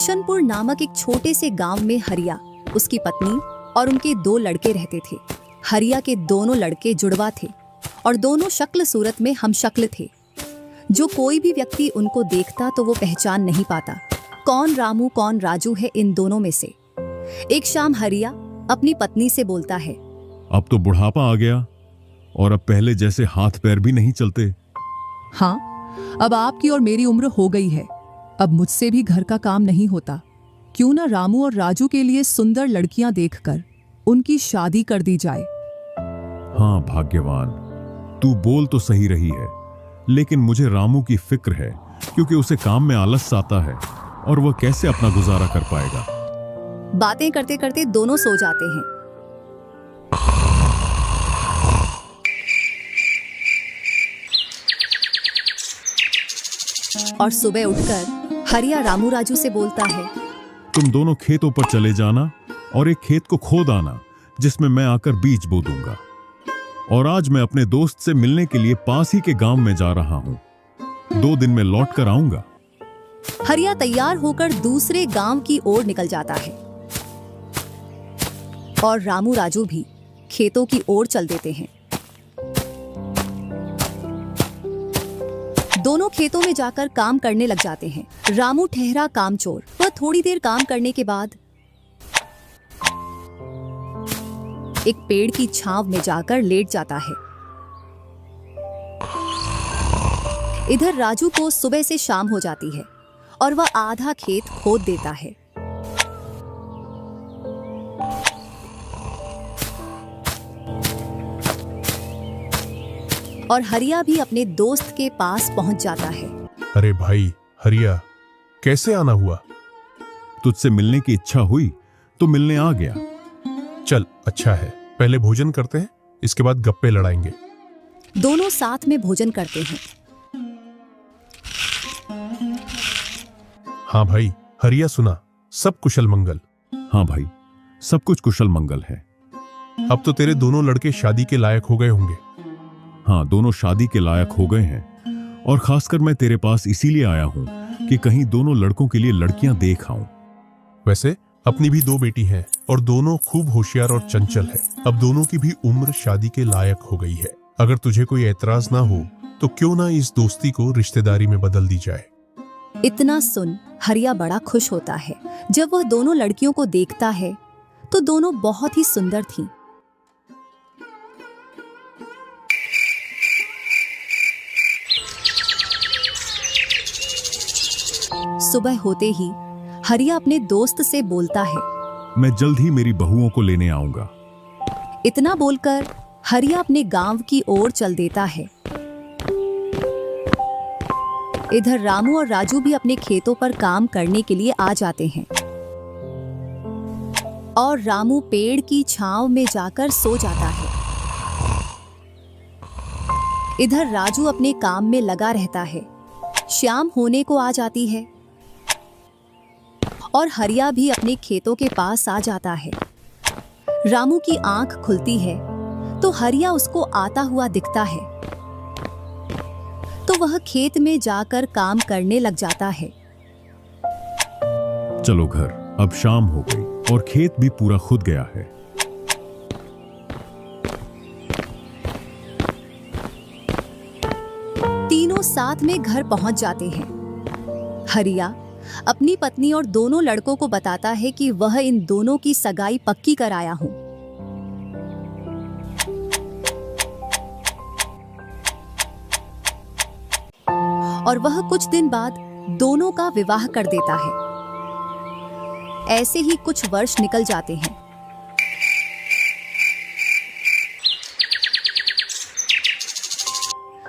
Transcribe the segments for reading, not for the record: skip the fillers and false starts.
किशनपुर नामक एक छोटे से गांव में हरिया, उसकी पत्नी और उनके 2 लड़के रहते थे। हरिया के दोनों लड़के जुड़वा थे और दोनों शक्ल सूरत में हमशक्ल थे। जो कोई भी व्यक्ति उनको देखता तो वो पहचान नहीं पाता कौन रामू कौन राजू है इन दोनों में से। एक शाम हरिया अपनी पत्नी से बोलता है, अब तो बुढ़ापा आ गया और अब पहले जैसे हाथ पैर भी नहीं चलते। हाँ, अब आपकी और मेरी उम्र हो गई है, अब मुझसे भी घर का काम नहीं होता। क्यों ना रामू और राजू के लिए सुंदर लड़कियां देखकर उनकी शादी कर दी जाए। हाँ भाग्यवान, तू बोल तो सही रही है, लेकिन मुझे रामू की फिक्र है क्योंकि उसे काम में आलस आता है और वह कैसे अपना गुजारा कर पाएगा। बातें करते करते दोनों सो जाते हैं। और सुबह उठकर हरिया रामू राजू से बोलता है, तुम दोनों खेतों पर चले जाना और एक खेत को खोद आना जिसमें मैं आकर बीज बो दूंगा। और आज मैं अपने दोस्त से मिलने के लिए पास ही के गांव में जा रहा हूं। 2 दिन में लौट कर आऊंगा। हरिया तैयार होकर दूसरे गांव की ओर निकल जाता है और रामू राजू भी खेतों की ओर चल देते हैं। दोनों खेतों में जाकर काम करने लग जाते हैं। रामू ठहरा कामचोर, वह थोड़ी देर काम करने के बाद एक पेड़ की छांव में जाकर लेट जाता है। इधर राजू को सुबह से शाम हो जाती है और वह आधा खेत खोद देता है। और हरिया भी अपने दोस्त के पास पहुंच जाता है। अरे भाई हरिया, कैसे आना हुआ? तुझसे मिलने की इच्छा हुई तो मिलने आ गया। चल अच्छा है, पहले भोजन करते हैं, इसके बाद गप्पे लड़ाएंगे। दोनों साथ में भोजन करते हैं। हाँ भाई हरिया, सुना सब कुशल मंगल? हाँ भाई, सब कुछ कुशल मंगल है। अब तो तेरे दोनों लड़के शादी के लायक हो गए होंगे। हाँ, दोनों शादी के लायक हो गए हैं और खासकर मैं तेरे पास इसीलिए आया हूं कि कहीं दोनों लड़कों के लिए लड़कियां देख आऊं। वैसे अपनी भी 2 बेटी हैं और दोनों खूब होशियार और चंचल है। अब दोनों की भी उम्र शादी के लायक हो गई है। अगर तुझे कोई एतराज ना हो तो क्यों ना इस दोस्ती को रिश्तेदारी में बदल दी जाए। इतना सुन हरिया बड़ा खुश होता है। जब वह दोनों लड़कियों को देखता है तो दोनों बहुत ही सुंदर थीं। सुबह होते ही हरिया अपने दोस्त से बोलता है, मैं जल्द ही मेरी बहुओं को लेने आऊंगा। इतना बोलकर हरिया अपने गांव की ओर चल देता है। इधर रामू और राजू भी अपने खेतों पर काम करने के लिए आ जाते हैं और रामू पेड़ की छांव में जाकर सो जाता है। इधर राजू अपने काम में लगा रहता है। शाम होने को आ जाती है और हरिया भी अपने खेतों के पास आ जाता है। रामू की आंख खुलती है तो हरिया उसको आता हुआ दिखता है, तो वह खेत में जाकर काम करने लग जाता है। चलो घर, अब शाम हो गई और खेत भी पूरा खुद गया है। तीनों साथ में घर पहुंच जाते हैं। हरिया अपनी पत्नी और दोनों लड़कों को बताता है कि वह इन दोनों की सगाई पक्की कराया हूं। और वह कुछ दिन बाद दोनों का विवाह कर देता है। ऐसे ही कुछ वर्ष निकल जाते हैं।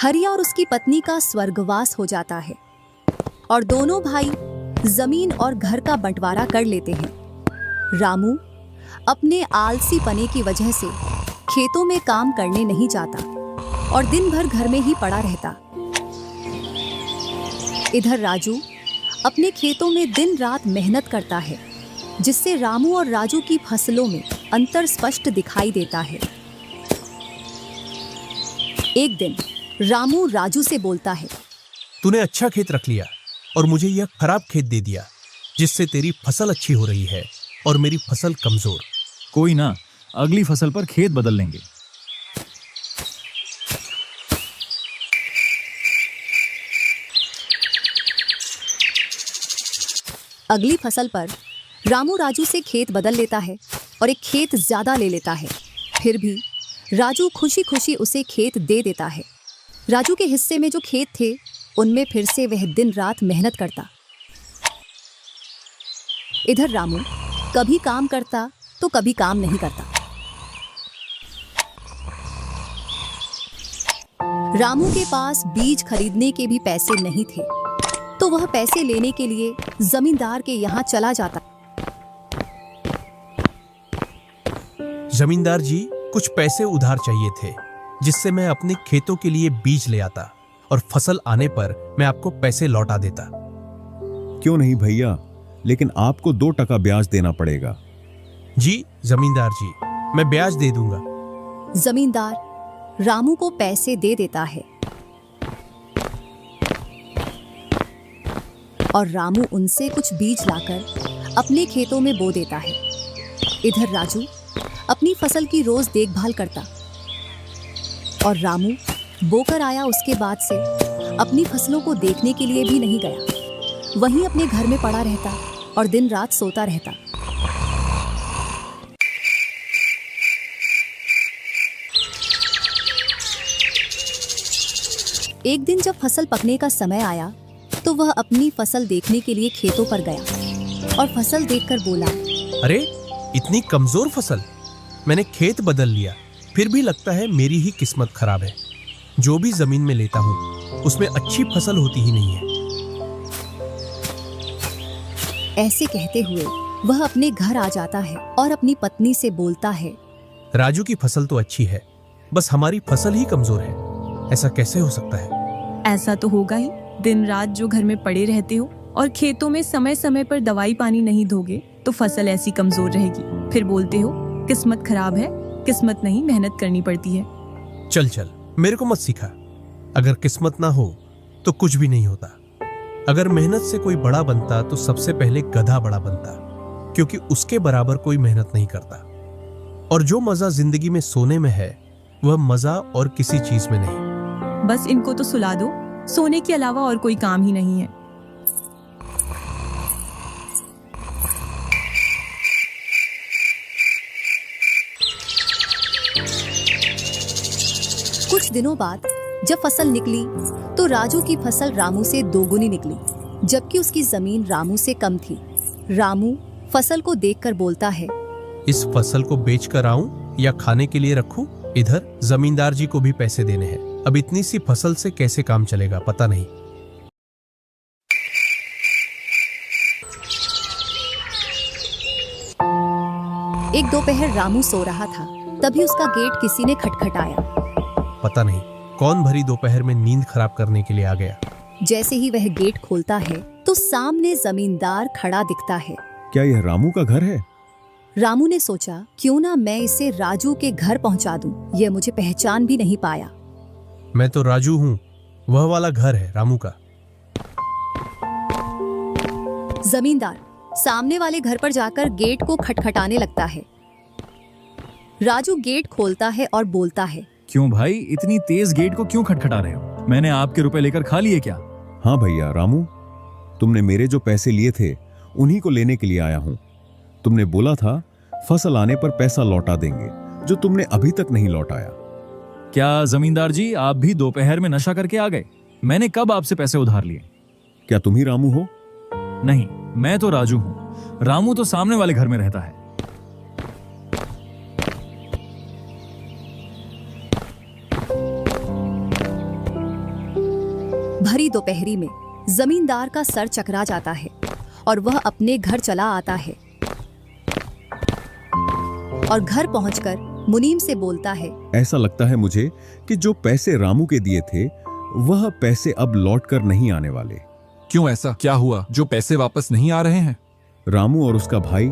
हरिया और उसकी पत्नी का स्वर्गवास हो जाता है और दोनों भाई जमीन और घर का बंटवारा कर लेते हैं। रामू अपने आलसी पने की वजह से खेतों में काम करने नहीं जाता और दिन भर घर में ही पड़ा रहता। इधर राजू अपने खेतों में दिन रात मेहनत करता है, जिससे रामू और राजू की फसलों में अंतर स्पष्ट दिखाई देता है। एक दिन रामू राजू से बोलता है, तूने अच्छा खेत रख लिया और मुझे यह खराब खेत दे दिया। जिससे तेरी फसल अच्छी हो रही है और मेरी फसल कमजोर। कोई ना, अगली फसल पर खेत बदल लेंगे। अगली फसल पर रामू राजू से खेत बदल लेता है और एक खेत ज्यादा ले लेता है। फिर भी राजू खुशी खुशी उसे खेत दे देता है। राजू के हिस्से में जो खेत थे उनमें फिर से वह दिन रात मेहनत करता। इधर रामू कभी काम करता तो कभी काम नहीं करता। रामू के पास बीज खरीदने के भी पैसे नहीं थे, तो वह पैसे लेने के लिए जमींदार के यहाँ चला जाता। जमींदार जी, कुछ पैसे उधार चाहिए थे, जिससे मैं अपने खेतों के लिए बीज ले आता और फसल आने पर मैं आपको पैसे लौटा देता। क्यों नहीं भैया, लेकिन आपको 2% ब्याज देना पड़ेगा। जी जमींदार जी, मैं ब्याज दे दूंगा। जमींदार रामू को पैसे दे देता है और रामू उनसे कुछ बीज लाकर अपने खेतों में बो देता है। इधर राजू अपनी फसल की रोज देखभाल करता और रामू बोकर आया उसके बाद से अपनी फसलों को देखने के लिए भी नहीं गया। वहीं अपने घर में पड़ा रहता और दिन रात सोता रहता। एक दिन जब फसल पकने का समय आया तो वह अपनी फसल देखने के लिए खेतों पर गया और फसल देखकर बोला, अरे इतनी कमजोर फसल! मैंने खेत बदल लिया, फिर भी लगता है मेरी ही किस्मत खराब है। जो भी जमीन में लेता हूँ उसमें अच्छी फसल होती ही नहीं है। ऐसे कहते हुए वह अपने घर आ जाता है और अपनी पत्नी से बोलता है, राजू की फसल तो अच्छी है, बस हमारी फसल ही कमजोर है। ऐसा कैसे हो सकता है? ऐसा तो होगा ही। दिन रात जो घर में पड़े रहते हो और खेतों में समय समय पर दवाई पानी नहीं दोगे तो फसल ऐसी कमजोर रहेगी। फिर बोलते हो किस्मत खराब है। किस्मत नहीं, मेहनत करनी पड़ती है। चल चल, मेरे को मत सिखा। अगर किस्मत ना हो तो कुछ भी नहीं होता। अगर मेहनत से कोई बड़ा बनता तो सबसे पहले गधा बड़ा बनता, क्योंकि उसके बराबर कोई मेहनत नहीं करता। और जो मजा जिंदगी में सोने में है वह मजा और किसी चीज में नहीं। बस इनको तो सुला दो, सोने के अलावा और कोई काम ही नहीं है। कुछ दिनों बाद जब फसल निकली तो राजू की फसल रामू से दोगुनी निकली, जबकि उसकी जमीन रामू से कम थी। रामू फसल को देखकर बोलता है, इस फसल को बेच कर आऊं या खाने के लिए रखूं? इधर जमींदार जी को भी पैसे देने हैं। अब इतनी सी फसल से कैसे काम चलेगा पता नहीं। एक दोपहर रामू सो रहा था, तभी उसका गेट किसी ने खटखटाया। पता नहीं कौन भरी दोपहर में नींद खराब करने के लिए आ गया। जैसे ही वह गेट खोलता है तो सामने जमींदार खड़ा दिखता है। क्या यह रामू का घर है? रामू ने सोचा, क्यों ना मैं इसे राजू के घर पहुंचा दूं। यह मुझे पहचान भी नहीं पाया। मैं तो राजू हूँ, वह वाला घर है रामू का। जमींदार सामने वाले घर पर जाकर गेट को खटखटाने लगता है। राजू गेट खोलता है और बोलता है, क्यों भाई, इतनी तेज गेट को क्यों खटखटा रहे हो? मैंने आपके रुपए लेकर खा लिए क्या? हाँ भैया रामू, तुमने मेरे जो पैसे लिए थे उन्हीं को लेने के लिए आया हूँ। तुमने बोला था फसल आने पर पैसा लौटा देंगे, जो तुमने अभी तक नहीं लौटाया। क्या जमींदार जी, आप भी दोपहर में नशा करके आ गए? मैंने कब आपसे पैसे उधार लिए? क्या तुम ही रामू हो? नहीं, मैं तो राजू हूँ। रामू तो सामने वाले घर में रहता है। भरी दोपहरी में जमींदार का सर चकरा जाता है और वह अपने घर चला आता है और घर पहुंचकर मुनीम से बोलता है, ऐसा लगता है मुझे कि जो पैसे रामू के दिए थे वह पैसे अब लौट कर नहीं आने वाले। क्यों, ऐसा क्या हुआ जो पैसे वापस नहीं आ रहे हैं? रामू और उसका भाई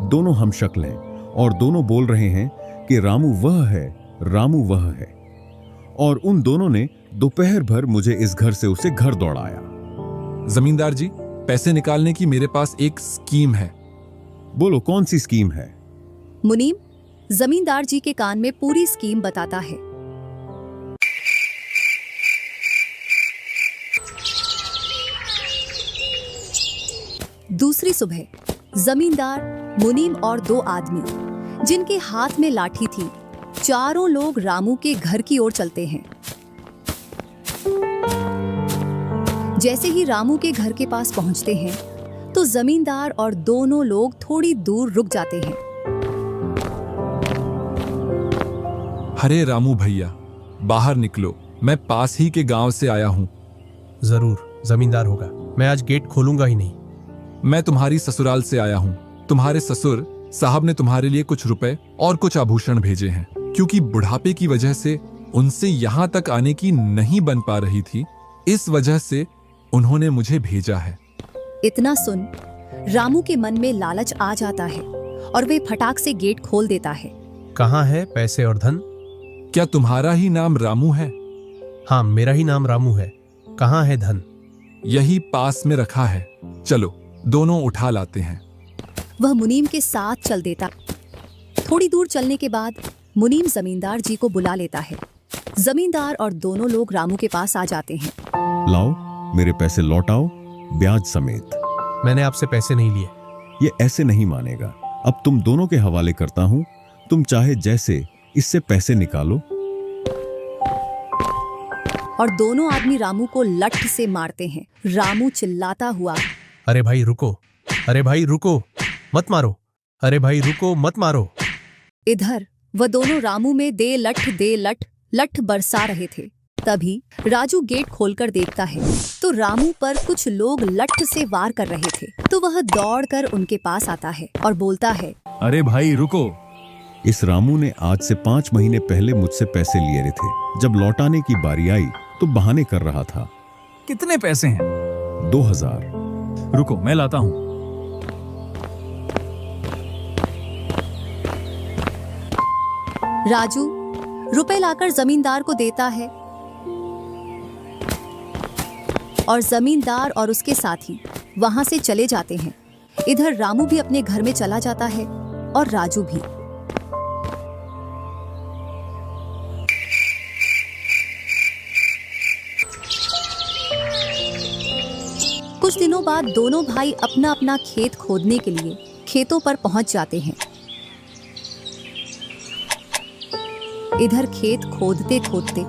दोनों हमशक्ल हैं और दोनों बोल रहे हैं कि रामू वह है, रामू वह है। और उन दोनों ने दोपहर भर मुझे इस घर से उसे घर दौड़ाया। जमींदार जी, पैसे निकालने की मेरे पास एक स्कीम है। बोलो कौन सी स्कीम है? मुनीम जमींदार जी के कान में पूरी स्कीम बताता है। दूसरी सुबह जमींदार, मुनीम और दो आदमी जिनके हाथ में लाठी थी, चारों लोग रामू के घर की ओर चलते हैं। जैसे ही रामू के घर के पास पहुंचते हैं तो जमींदार और दोनों लोग थोड़ी दूर रुक जाते हैं। अरे रामू भैया, बाहर निकलो, मैं पास ही के गांव से आया हूँ। जरूर जमींदार होगा, मैं आज गेट खोलूंगा ही नहीं। मैं तुम्हारी ससुराल से आया हूँ। तुम्हारे ससुर साहब ने तुम्हारे लिए कुछ रुपए और कुछ आभूषण भेजे हैं, क्योंकि बुढ़ापे की वजह से उनसे यहाँ तक आने की नहीं बन पा रही थी, इस वजह से उन्होंने मुझे भेजा है। इतना सुन रामू के मन में लालच आ जाता है और वे फटाक से गेट खोल देता है। कहाँ है पैसे और धन? क्या तुम्हारा ही नाम रामू है? हाँ, मेरा ही नाम रामू है। कहाँ है धन? यही पास में रखा है, चलो दोनों उठा लाते हैं। वह मुनीम के साथ चल देता। थोड़ी दूर चलने के बाद मुनीम जमींदार जी को बुला लेता है। जमींदार और दोनों लोग रामू के पास आ जाते हैं। लाओ मेरे पैसे लौटाओ, ब्याज समेत। मैंने आपसे पैसे नहीं लिए। ये ऐसे नहीं मानेगा। अब तुम दोनों के हवाले करता हूं, तुम चाहे जैसे इससे पैसे निकालो। और दोनों आदमी रामू को लठ से मारते हैं। रामू चिल्लाता हुआ, अरे भाई रुको, अरे भाई रुको, मत मारो, अरे भाई रुको, मत मारो। इधर वह दोनों रामू में दे लठ लठ बरसा रहे थे। तभी राजू गेट खोलकर देखता है तो रामू पर कुछ लोग लठ से वार कर रहे थे। तो वह दौड़कर उनके पास आता है और बोलता है, अरे भाई रुको। इस रामू ने आज से 5 महीने पहले मुझसे पैसे लिए थे। जब लौटाने की बारी आई तो बहाने कर रहा था। कितने पैसे हैं? 2000। रुको मैं लाता हूँ। राजू रुपए लाकर जमींदार को देता है और जमींदार और उसके साथी वहां से चले जाते हैं। इधर रामू भी अपने घर में चला जाता है और राजू भी। कुछ दिनों बाद दोनों भाई अपना अपना खेत खोदने के लिए खेतों पर पहुंच जाते हैं। इधर खेत खोदते खोदते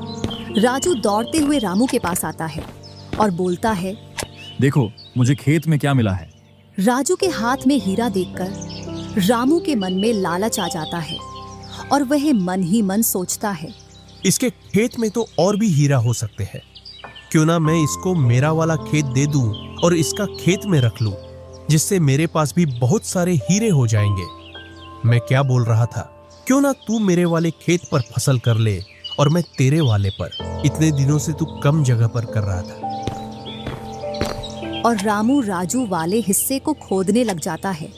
राजू दौड़ते हुए रामू के पास आता है और बोलता है, देखो मुझे खेत में क्या मिला है। राजू के हाथ में हीरा देखकर रामू के मन में लालच आ जाता है और वह मन ही मन सोचता है, इसके खेत में तो और भी हीरा हो सकते हैं। क्यों ना मैं इसको मेरा वाला खेत दे दूं और इसका खेत में रख लूं, जिससे मेरे पास भी बहुत सारे हीरे हो जाएंगे। मैं क्या बोल रहा था, क्यों ना तू मेरे वाले खेत पर फसल कर ले और मैं तेरे वाले पर। इतने दिनों से तू कम जगह पर कर रहा था। और रामू राजू वाले हिस्से को खोदने लग जाता है।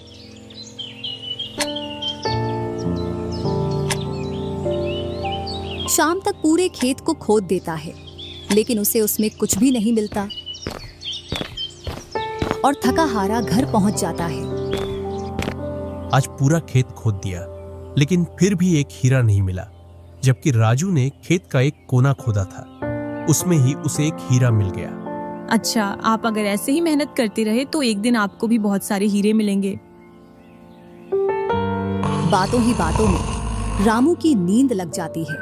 शाम तक पूरे खेत को खोद देता है, लेकिन उसे उसमें कुछ भी नहीं मिलता और थका हारा घर पहुंच जाता है। आज पूरा खेत खोद दिया, लेकिन फिर भी एक हीरा नहीं मिला, जबकि राजू ने खेत का एक कोना खोदा था, उसमें ही उसे एक हीरा मिल गया। अच्छा, आप अगर ऐसे ही मेहनत करते रहे तो एक दिन आपको भी बहुत सारे हीरे मिलेंगे। बातों ही बातों में रामू की नींद लग जाती है।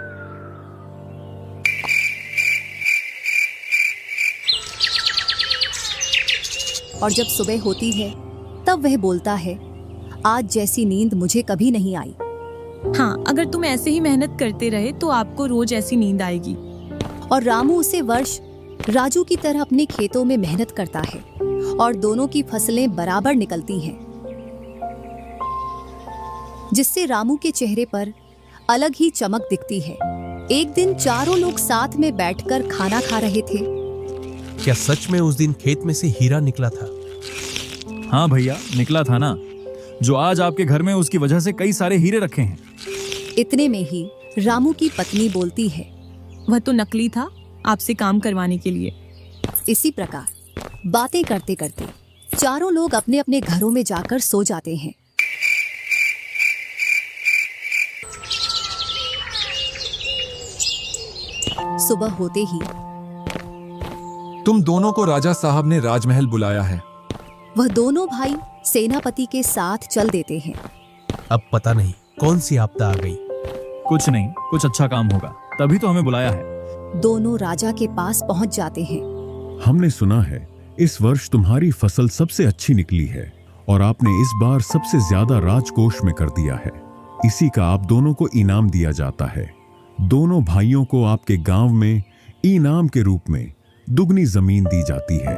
और जब सुबह होती है तब वह बोलता है, आज जैसी नींद मुझे कभी नहीं आई। हाँ, अगर तुम ऐसे ही मेहनत करते रहे तो आपको रोज ऐसी नींद आएगी। और रामू उसे वर्ष राजू की तरह अपने खेतों में मेहनत करता है और दोनों की फसलें बराबर निकलती हैं, जिससे रामू के चेहरे पर अलग ही चमक दिखती है। एक दिन चारों लोग साथ में बैठकर खाना खा रहे थे। क्या सच में उस दिन खेत में से हीरा निकला था? हाँ भैया, निकला था ना। जो आज आपके घर में, उसकी वजह से कई सारे हीरे रखे हैं। इतने में ही रामू की पत्नी बोलती है, वह तो नकली था आपसे काम करवाने के लिए। इसी प्रकार बातें करते करते चारों लोग अपने अपने घरों में जाकर सो जाते हैं। सुबह होते ही तुम दोनों को राजा साहब ने राजमहल बुलाया है। वह दोनों भाई सेनापति के साथ चल देते हैं। अब पता नहीं कौन सी आपदा आ गई। कुछ नहीं, कुछ अच्छा काम होगा, तभी तो हमें बुलाया है। दोनों राजा के पास पहुंच जाते हैं। हमने सुना है इस वर्ष तुम्हारी फसल सबसे अच्छी निकली है और आपने इस बार सबसे ज्यादा राजकोष में कर दिया है। इसी का आप दोनों को इनाम दिया जाता है। दोनों भाइयों को आपके गांव में इनाम के रूप में दुगनी जमीन दी जाती है।